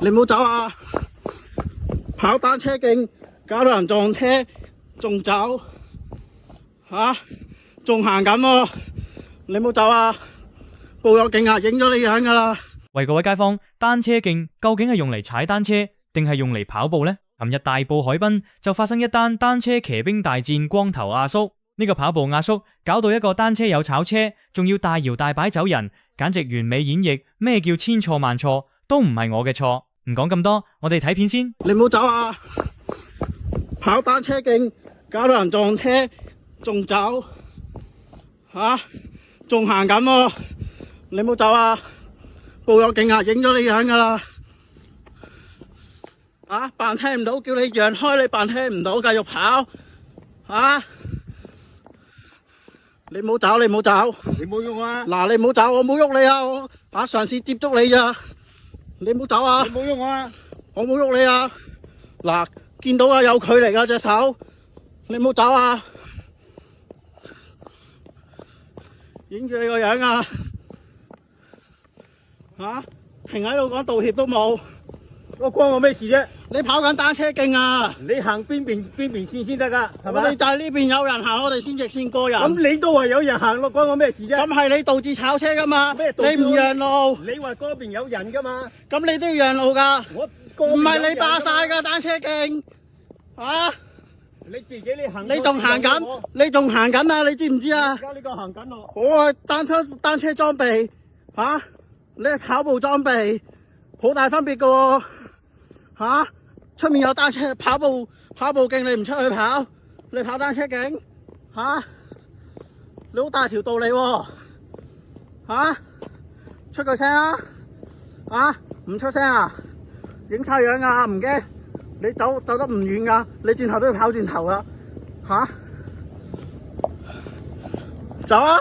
你唔好走啊！跑單車徑搞到人撞車，仲走吓，仲行緊喎！你唔好走啊！報咗警啊，影咗你樣噶啦！喂，各位街坊，單車徑究竟係用嚟踩單車定係用嚟跑步呢？琴日大埔海濱就發生一單單車騎兵大戰光頭阿叔，呢個跑步阿叔搞到一個單車友炒車，仲要大搖大擺走人，簡直完美演繹咩叫千錯萬錯都唔係我嘅錯。唔講咁多，我哋睇片先。你唔好走啊！跑單車徑搞到人撞車，仲走吓，仲行緊喎！你唔好走啊！報咗警啊，影咗你樣噶啦！啊，扮聽唔到，叫你讓開，你扮聽唔到，繼續跑啊！你唔好走，你唔好走！你冇用啊！嗱，你唔好走，我冇喐你啊！我嘗試接觸你咋？你唔好走啊！你冇用啊！我冇喐你啊！嗱，見到啊，有距離啊隻手，你唔好走啊！影住你個樣啊！吓，停喺度講道歉都冇，我關我咩事啫？你跑緊單車徑啊！你行邊邊線先得噶，係我咪？哋就係呢邊有人行，我哋先直線過人。咁你都話有人行咯，關我咩事啫？咁係你導致炒車噶嘛？咩導致你唔讓路，你話嗰邊有人噶嘛？咁你都要讓路噶。我唔係你霸晒噶單車徑，啊！你自己你行，你仲行緊，你仲行緊啊！你知唔知啊而？家呢個行緊咯。我係單車裝備，吓，你係跑步裝備，好大分別噶喎，吓，出面有單車跑步徑，你唔出去跑，你跑單車徑，吓，你好大條道理喎，吓，出個聲啊，啊，唔出聲啊，影晒樣啊，唔驚，你走得唔遠噶，你轉頭都要跑轉頭噶，吓，走啊！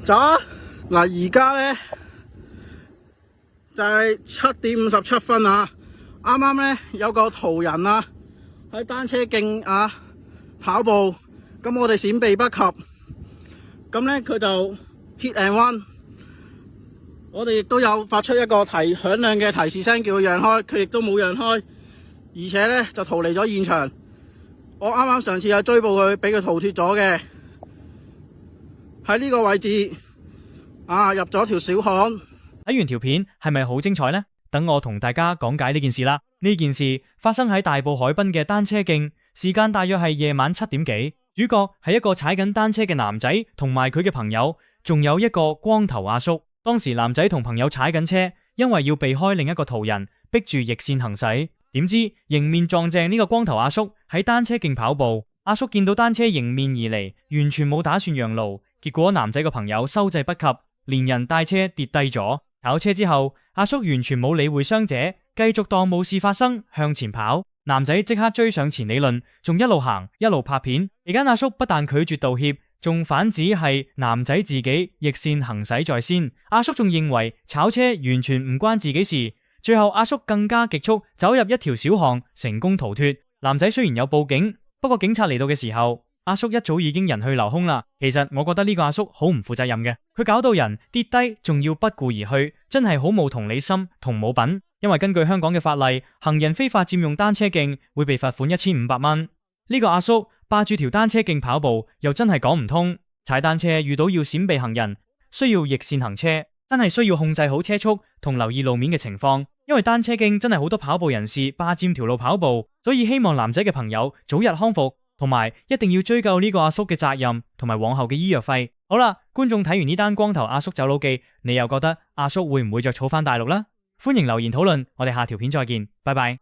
走啊！嗱，而家咧就係7:57啊！啱啱咧有個途人啊喺單車徑啊跑步，咁我哋閃避不及，咁咧佢就 hit and run， 我哋亦都有發出一個響亮嘅提示聲，叫佢讓開，佢亦都冇讓開，而且咧就逃離咗現場。我啱啱上次有追捕佢，俾佢逃脫咗嘅。喺呢個位置啊，入咗條小巷。睇完條片係咪好精彩呢？等我同大家講解呢件事啦。呢件事發生喺大埔海濱嘅單車徑，時間大約係夜晚7點幾。主角係一個踩緊單車嘅男仔同埋佢嘅朋友，仲有一個光頭阿叔。當時男仔同朋友踩緊車，因為要避開另一個途人，逼住逆線行駛。點知迎面撞正呢個光頭阿叔喺單車徑跑步。阿叔見到單車迎面而嚟，完全冇打算讓路。結果男仔個朋友收掣不及，連人帶車跌低咗。炒車之後，阿叔完全冇理會傷者，繼續當冇事發生向前跑。男仔即刻追上前理論，仲一路行一路拍片。而家阿叔不但拒絕道歉，仲反指係男仔自己逆線行駛在先。阿叔仲認為炒車完全唔關自己事。最後阿叔更加極速走入一條小巷，成功逃脫。男仔雖然有報警，不過警察嚟到嘅時候，阿叔一早已經人去樓空啦。其實我覺得呢個阿叔好唔負責任嘅，佢搞到人跌低，仲要不顧而去，真係好冇同理心同冇品。因為根據香港嘅法例，行人非法佔用單車徑會被罰款1500蚊。呢個阿叔霸住條單車徑跑步，又真係講唔通。踩單車遇到要閃避行人，需要逆線行車，真係需要控制好車速同留意路面嘅情況。因為單車徑真係好多跑步人士霸佔條路跑步，所以希望男仔嘅朋友早日康復。同埋一定要追究呢個阿叔嘅責任，同埋往後嘅醫藥費。好啦，觀眾睇完呢單光頭阿叔走佬記，你又覺得阿叔會唔會着草返大陸呢？歡迎留言討論，我哋下條片再見，拜拜。